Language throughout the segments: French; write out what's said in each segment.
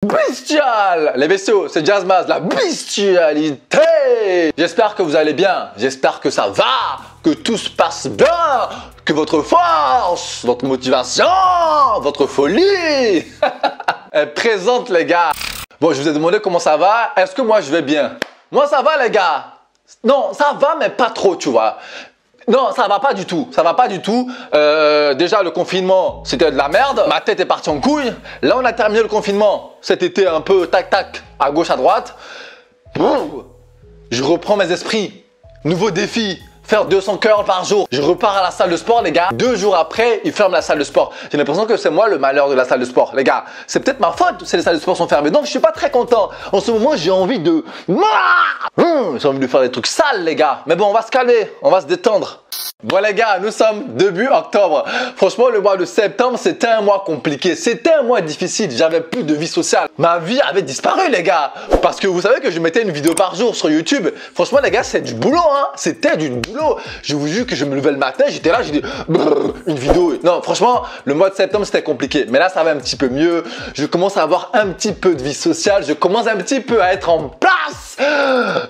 bestial. Les vaisseaux, c'est Jazzmaz, la bestialité. J'espère que vous allez bien, j'espère que ça va, que tout se passe bien, que votre force, votre motivation, votre folie est présente les gars. Bon, je vous ai demandé comment ça va, est-ce que moi je vais bien? Moi ça va les gars. Non, ça va mais pas trop tu vois. Non, ça va pas du tout, ça va pas du tout. Déjà le confinement, c'était de la merde. Ma tête est partie en couille. Là, on a terminé le confinement. Cet été un peu tac-tac, à gauche, à droite. Je reprends mes esprits. Nouveau défi, faire 200 curls par jour. Je repars à la salle de sport, les gars. 2 jours après, ils ferment la salle de sport. J'ai l'impression que c'est moi le malheur de la salle de sport, les gars. C'est peut-être ma faute si les salles de sport sont fermées. Donc, je suis pas très content. En ce moment, j'ai envie de... J'ai envie de faire des trucs sales, les gars. Mais bon, on va se calmer, on va se détendre. Bon les gars, nous sommes début octobre. Franchement, le mois de septembre, c'était un mois compliqué. C'était un mois difficile. J'avais plus de vie sociale. Ma vie avait disparu, les gars. Parce que vous savez que je mettais une vidéo par jour sur YouTube. Franchement, les gars, c'est du boulot, hein. C'était du boulot. Je vous jure que je me levais le matin, j'étais là, j'ai dit une vidéo. Non, franchement, le mois de septembre, c'était compliqué. Mais là, ça va un petit peu mieux. Je commence à avoir un petit peu de vie sociale. Je commence un petit peu à être en place.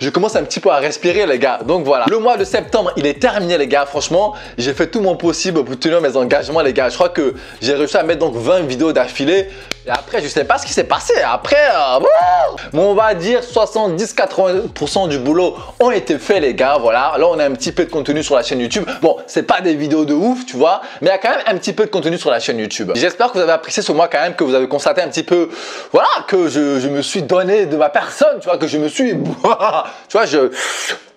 Je commence un petit peu à respirer, les gars. Donc voilà. Le mois de septembre, il est terminé, les gars. Franchement, j'ai fait tout mon possible pour tenir mes engagements, les gars. Je crois que j'ai réussi à mettre donc 20 vidéos d'affilée. Et après, je sais pas ce qui s'est passé. Après, on va dire 70-80% du boulot ont été faits, les gars. Voilà. Là, on a un petit peu de contenu sur la chaîne YouTube. Bon, c'est pas des vidéos de ouf, tu vois, mais il y a quand même un petit peu de contenu sur la chaîne YouTube. J'espère que vous avez apprécié ce mois quand même, que vous avez constaté un petit peu, voilà, que je me suis donné de ma personne, tu vois, que je me suis,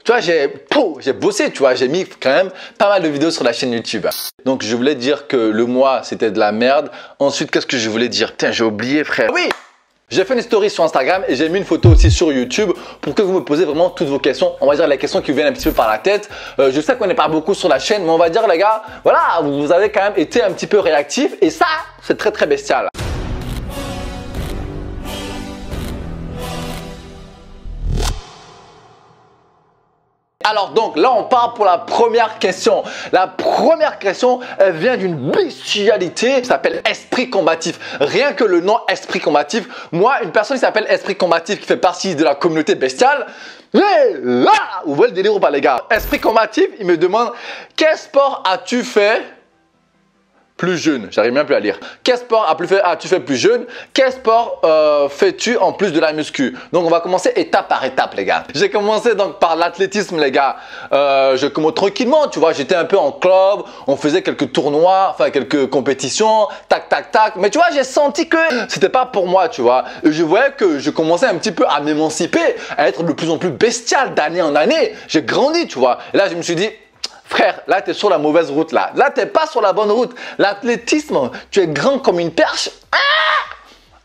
tu vois, j'ai bossé, tu vois, j'ai mis quand même pas mal de vidéos sur la chaîne YouTube. Donc, je voulais dire que le mois, c'était de la merde. Ensuite, qu'est-ce que je voulais dire? Putain, j'ai oublié, frère. Oui! J'ai fait une story sur Instagram et j'ai mis une photo aussi sur YouTube pour que vous me posez vraiment toutes vos questions. On va dire les questions qui vous viennent un petit peu par la tête. Je sais qu'on n'est pas beaucoup sur la chaîne, mais on va dire les gars, voilà, vous avez quand même été un petit peu réactifs et ça, c'est très très bestial. Alors donc là on part pour la première question. La première question elle vient d'une bestialité qui s'appelle esprit combatif. Rien que le nom esprit combatif, moi une personne qui s'appelle esprit combatif qui fait partie de la communauté bestiale, vous voyez le délire ou pas les gars? Esprit combatif, il me demande quel sport as-tu fait plus jeune? J'arrive même plus à lire. Quel sport as-tu fait plus jeune? Quel sport fais-tu en plus de la muscu? Donc on va commencer étape par étape les gars. J'ai commencé donc par l'athlétisme les gars. Je commence tranquillement, tu vois, j'étais un peu en club, on faisait quelques tournois, enfin quelques compétitions, tac tac tac. Mais tu vois, j'ai senti que c'était pas pour moi, tu vois. Et je voyais que je commençais un petit peu à m'émanciper, à être de plus en plus bestial d'année en année. J'ai grandi, tu vois. Et là je me suis dit, frère, là, tu es sur la mauvaise route, là. Là, tu n'es pas sur la bonne route. L'athlétisme, tu es grand comme une perche.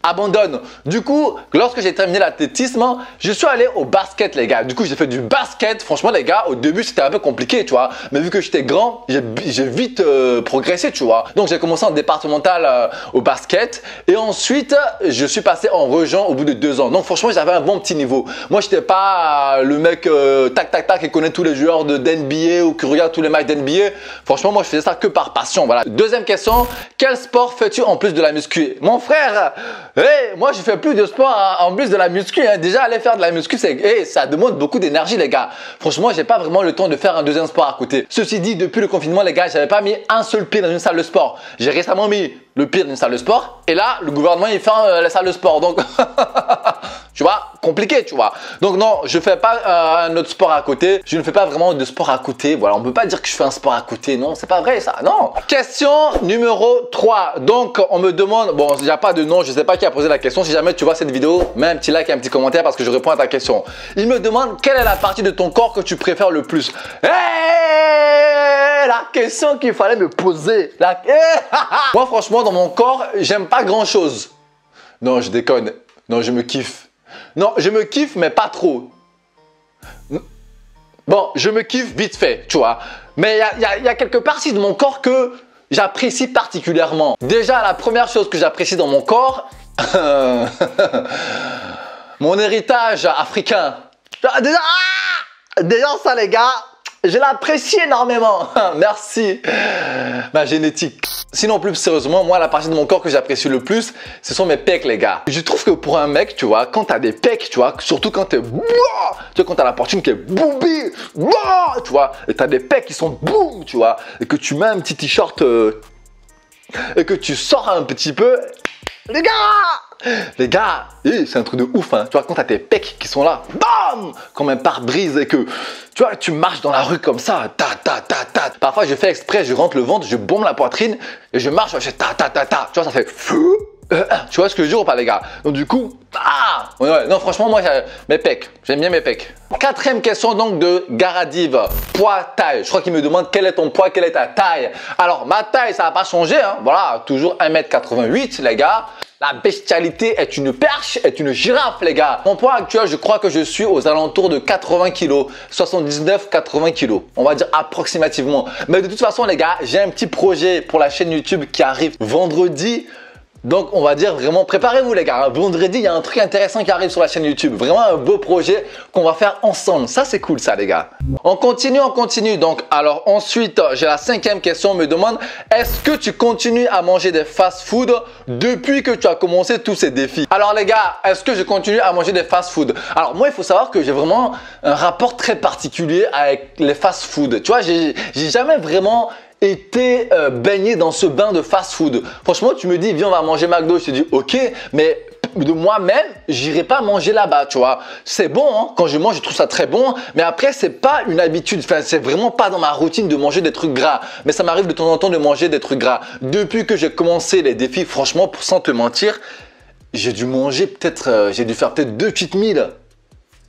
Abandonne. Du coup, lorsque j'ai terminé l'athlétisme, je suis allé au basket, les gars. Du coup, j'ai fait du basket. Franchement, les gars, au début, c'était un peu compliqué, tu vois. Mais vu que j'étais grand, j'ai vite progressé, tu vois. Donc, j'ai commencé en départemental au basket. Et ensuite, je suis passé en régional au bout de 2 ans. Donc, franchement, j'avais un bon petit niveau. Moi, je n'étais pas le mec tac, tac, tac qui connaît tous les joueurs d'NBA ou qui regarde tous les matchs d'NBA. Franchement, moi, je faisais ça que par passion. Voilà. Deuxième question. Quel sport fais-tu en plus de la muscu? Mon frère, moi je fais plus de sport en plus de la muscu. Hein. Déjà aller faire de la muscu, ça demande beaucoup d'énergie les gars. Franchement, j'ai pas vraiment le temps de faire un deuxième sport à côté. Ceci dit, depuis le confinement les gars, j'avais pas mis un seul pied dans une salle de sport. J'ai récemment mis le pied dans une salle de sport et là le gouvernement il ferme la salle de sport. Donc tu vois, compliqué tu vois. Donc non, je fais pas un autre sport à côté. Je ne fais pas vraiment de sport à côté. Voilà, on peut pas dire que je fais un sport à côté. Non, c'est pas vrai ça. Non. Question numéro 3. Donc on me demande, bon, il n'y a pas de nom, je sais pas qui a posé la question. Si jamais tu vois cette vidéo, mets un petit like et un petit commentaire parce que je réponds à ta question. Il me demande quelle est la partie de ton corps que tu préfères le plus. La question qu'il fallait me poser. Moi franchement dans mon corps, j'aime pas grand chose. Non, je déconne. Non, je me kiffe. Non, je me kiffe mais pas trop. Bon, je me kiffe vite fait, tu vois. Mais il y a quelques parties de mon corps que j'apprécie particulièrement. Déjà, la première chose que j'apprécie dans mon corps, mon héritage africain. Déjà ça les gars, Je l'apprécie énormément. Merci. Ma génétique. Sinon, plus sérieusement, moi, la partie de mon corps que j'apprécie le plus, ce sont mes pecs, les gars. Je trouve que pour un mec, tu vois, quand t'as des pecs, tu vois, surtout quand t'es, tu vois, quand t'as la poitrine qui est boobie, tu vois, et t'as des pecs qui sont boum, tu vois, et que tu mets un petit t-shirt, et que tu sors un petit peu, les gars, c'est un truc de ouf, hein. Tu vois, quand t'as tes pecs qui sont là, bam, comme un pare-brise, et que, tu vois, tu marches dans la rue comme ça, ta, ta, ta, ta. Parfois, je fais exprès, je rentre le ventre, je bombe la poitrine, et je marche, je fais ta, ta, ta, ta. Tu vois, ça fait tu vois ce que je dis ou pas, les gars? Donc, du coup, ouais, non, franchement, moi, mes pecs, j'aime bien mes pecs. Quatrième question, donc, de Garadiv. Poids, taille. Je crois qu'il me demande quel est ton poids, quelle est ta taille. Alors, ma taille, ça n'a pas changé, hein. Voilà, toujours 1m88, les gars. La bestialité est une perche, est une girafe, les gars. Mon poids actuel, je crois que je suis aux alentours de 80 kg. 79-80 kg. On va dire approximativement. Mais de toute façon, les gars, j'ai un petit projet pour la chaîne YouTube qui arrive vendredi. Donc, on va dire vraiment, préparez-vous les gars. Vendredi, il y a un truc intéressant qui arrive sur la chaîne YouTube. Vraiment un beau projet qu'on va faire ensemble. Ça, c'est cool ça, les gars. On continue, on continue. Donc, alors ensuite, j'ai la cinquième question. On me demande, est-ce que tu continues à manger des fast-food depuis que tu as commencé tous ces défis? Alors les gars, est-ce que je continue à manger des fast-food? Alors moi, il faut savoir que j'ai vraiment un rapport très particulier avec les fast-food. Tu vois, j'ai jamais vraiment été baigné dans ce bain de fast-food. Franchement, tu me dis, viens, on va manger McDo. Je te dis, ok, mais de moi-même, j'irai pas manger là-bas, tu vois. C'est bon, hein? Quand je mange, je trouve ça très bon, mais après, c'est pas une habitude. Enfin, c'est vraiment pas dans ma routine de manger des trucs gras. Mais ça m'arrive de temps en temps de manger des trucs gras. Depuis que j'ai commencé les défis, franchement, sans te mentir, j'ai dû manger peut-être, j'ai dû faire peut-être 2 cheat meals.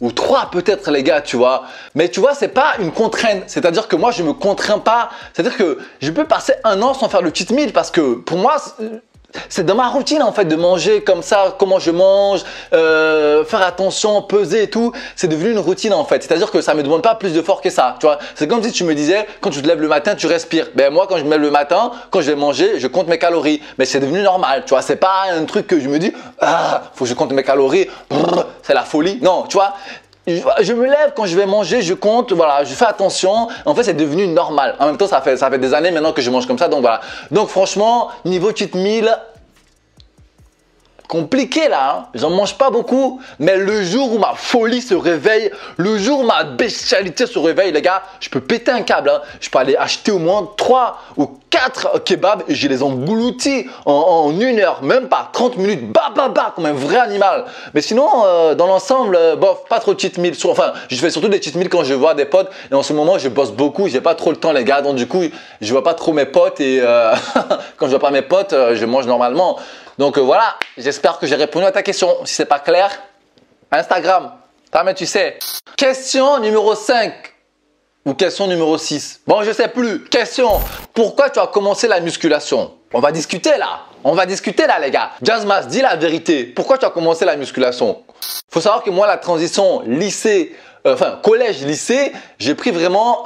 Ou 3 peut-être les gars, tu vois. Mais tu vois, c'est pas une contrainte. C'est-à-dire que moi, je me contrains pas. C'est-à-dire que je peux passer 1 an sans faire le cheat meal parce que pour moi, c'est dans ma routine en fait de manger comme ça, comment je mange, faire attention, peser et tout. C'est devenu une routine en fait. C'est-à-dire que ça me demande pas plus d'effort que ça, tu vois. C'est comme si tu me disais, quand tu te lèves le matin, tu respires. Ben moi, quand je me lève le matin, quand je vais manger, je compte mes calories. Mais c'est devenu normal, tu vois. C'est pas un truc que je me dis, faut que je compte mes calories. C'est la folie. Non, tu vois. Je me lève quand je vais manger, je compte, voilà, je fais attention. En fait, c'est devenu normal. En même temps, ça fait des années maintenant que je mange comme ça, donc voilà. Donc franchement, niveau cheat meal, compliqué là, hein. J'en mange pas beaucoup, mais le jour où ma folie se réveille, le jour où ma bestialité se réveille, les gars, je peux péter un câble, hein. Je peux aller acheter au moins 3 ou 4 kebabs et je les engloutis en 1 heure, même pas 30 minutes, comme un vrai animal. Mais sinon, dans l'ensemble, bof, pas trop de cheat meal. Enfin, je fais surtout des cheat meals quand je vois des potes et en ce moment, je bosse beaucoup, j'ai pas trop le temps, les gars, donc du coup, je vois pas trop mes potes et quand je vois pas mes potes, je mange normalement. Donc voilà, j'espère que j'ai répondu à ta question. Si c'est pas clair, Instagram, mais tu sais. Question numéro 5 ou question numéro 6. Bon, je sais plus. Question, pourquoi tu as commencé la musculation? On va discuter là. On va discuter là, les gars. Jazzmas, dis la vérité. Pourquoi tu as commencé la musculation? Faut savoir que moi, la transition lycée, collège, lycée, j'ai pris vraiment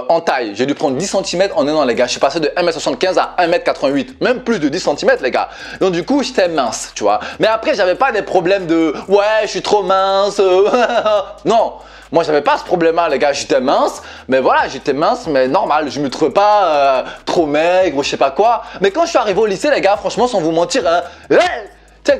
en taille. J'ai dû prendre 10 cm en 1 an, les gars. Je suis passé de 1m75 à 1m88. Même plus de 10 cm, les gars. Donc, du coup, j'étais mince, tu vois. Mais après, j'avais pas des problèmes de « ouais, je suis trop mince. » Non. Moi, j'avais pas ce problème-là, les gars. J'étais mince, mais voilà, j'étais mince, mais normal. Je me trouvais pas trop maigre ou je sais pas quoi. Mais quand je suis arrivé au lycée, les gars, franchement, sans vous mentir, hein,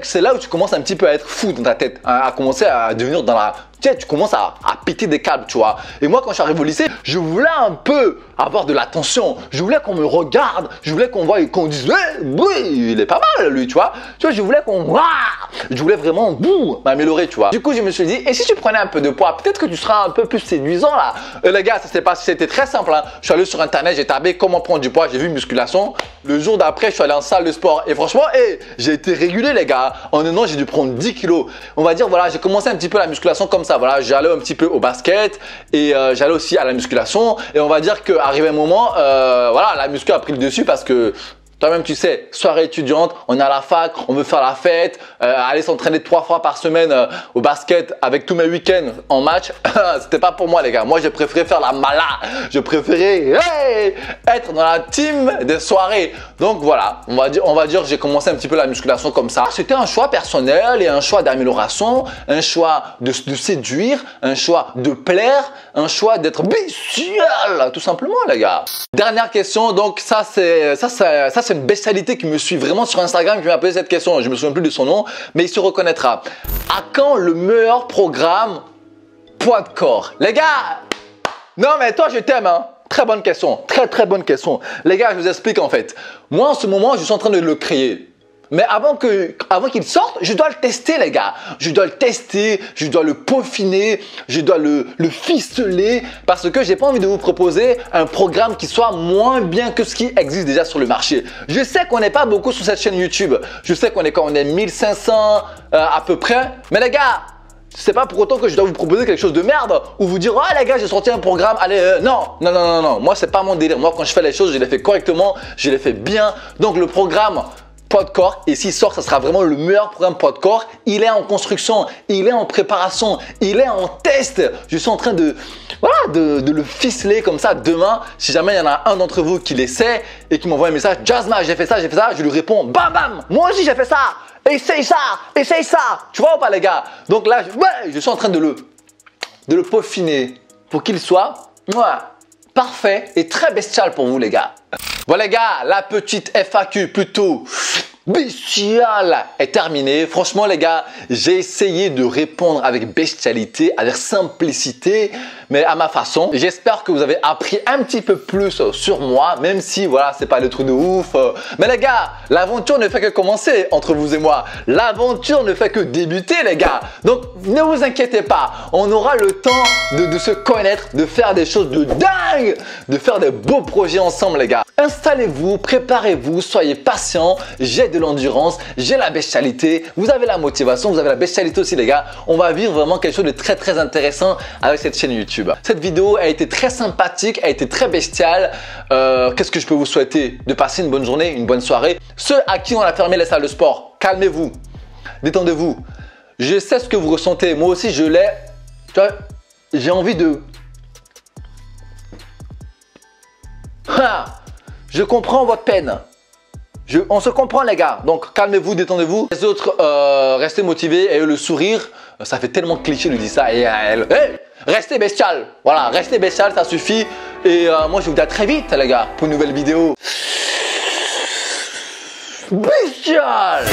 c'est là où tu commences un petit peu à être fou dans ta tête, hein, à commencer à devenir dans la... Tu commences à péter des câbles, tu vois. Et moi, quand je suis arrivé au lycée, je voulais un peu avoir de l'attention. Je voulais qu'on me regarde. Je voulais qu'on voit et qu'on dise oui, il est pas mal, lui, tu vois. Tu vois, je voulais je voulais vraiment m'améliorer, tu vois. Du coup, je me suis dit, et si tu prenais un peu de poids, peut-être que tu seras un peu plus séduisant, là. Et les gars, c'était très simple, hein. Je suis allé sur Internet, j'ai tapé comment prendre du poids, j'ai vu musculation. Le jour d'après, je suis allé en salle de sport. Et franchement, j'ai été régulé, les gars. En 1 an, j'ai dû prendre 10 kilos. On va dire, voilà, j'ai commencé un petit peu la musculation comme ça. Voilà, j'allais un petit peu au basket et j'allais aussi à la musculation. Et on va dire qu'arrivé un moment, voilà, la muscu a pris le dessus parce que Toi-même, tu sais, soirée étudiante, on est à la fac, on veut faire la fête, aller s'entraîner 3 fois par semaine au basket avec tous mes week-ends en match. C'était pas pour moi, les gars. Moi, j'ai préféré faire la mala. Je préférais être dans la team des soirées. Donc voilà, on va dire que j'ai commencé un petit peu la musculation comme ça. C'était un choix personnel et un choix d'amélioration, un choix de séduire, un choix de plaire, un choix d'être bestial, tout simplement, les gars. Dernière question, donc ça c'est une bestialité qui me suit vraiment sur Instagram, qui m'a posé cette question. Je me souviens plus de son nom, mais il se reconnaîtra. À quand le meilleur programme poids de corps? Les gars, non mais toi je t'aime, hein. Très bonne question, très bonne question. Les gars, je vous explique en fait. Moi en ce moment, je suis en train de le créer. Mais avant qu'il sorte, je dois le tester, les gars. Je dois le tester, je dois le peaufiner, je dois le ficeler parce que j'ai pas envie de vous proposer un programme qui soit moins bien que ce qui existe déjà sur le marché. Je sais qu'on n'est pas beaucoup sur cette chaîne YouTube. Je sais qu'on est 1500 à peu près. Mais les gars, c'est pas pour autant que je dois vous proposer quelque chose de merde ou vous dire « Oh les gars, j'ai sorti un programme, allez, non. Moi, c'est pas mon délire. Moi, quand je fais les choses, je les fais correctement, je les fais bien. Donc, le programme poids de corps, et s'il sort, ça sera vraiment le meilleur programme poids de corps. Il est en construction, il est en préparation, il est en test. Je suis en train de le ficeler comme ça. Demain, si jamais il y en a un d'entre vous qui l'essaie et qui m'envoie un message « Jasma, j'ai fait ça, je lui réponds « Bam, bam, moi aussi j'ai fait ça. Essaye ça. Tu vois ou pas, les gars? Donc là, je suis en train de le peaufiner pour qu'il soit parfait et très bestial pour vous, les gars. Bon, les gars, la petite FAQ plutôt bestiale est terminée. Franchement, les gars, j'ai essayé de répondre avec bestialité, avec simplicité, mais à ma façon. J'espère que vous avez appris un petit peu plus sur moi, même si, voilà, c'est pas le truc de ouf. Mais les gars, l'aventure ne fait que commencer entre vous et moi. L'aventure ne fait que débuter, les gars. Donc, ne vous inquiétez pas. On aura le temps de se connaître, de faire des choses de dingue, de faire des beaux projets ensemble, les gars. Installez-vous, préparez-vous, soyez patients. J'ai de l'endurance, j'ai la bestialité, vous avez la motivation, vous avez la bestialité aussi, les gars. On va vivre vraiment quelque chose de très intéressant avec cette chaîne YouTube. Cette vidéo a été très sympathique, a été très bestiale. Qu'est-ce que je peux vous souhaiter? De passer une bonne journée, une bonne soirée. Ceux à qui on a fermé les salles de sport, calmez-vous, détendez-vous. Je sais ce que vous ressentez, moi aussi je l'ai. J'ai envie de... Je comprends votre peine. On se comprend, les gars. Donc, calmez-vous, détendez-vous. Les autres, restez motivés et le sourire. Ça fait tellement cliché de dire ça. Et elle, hey, restez bestial. Voilà, restez bestial, ça suffit. Et moi, je vous dis à très vite, les gars, pour une nouvelle vidéo. Bestial!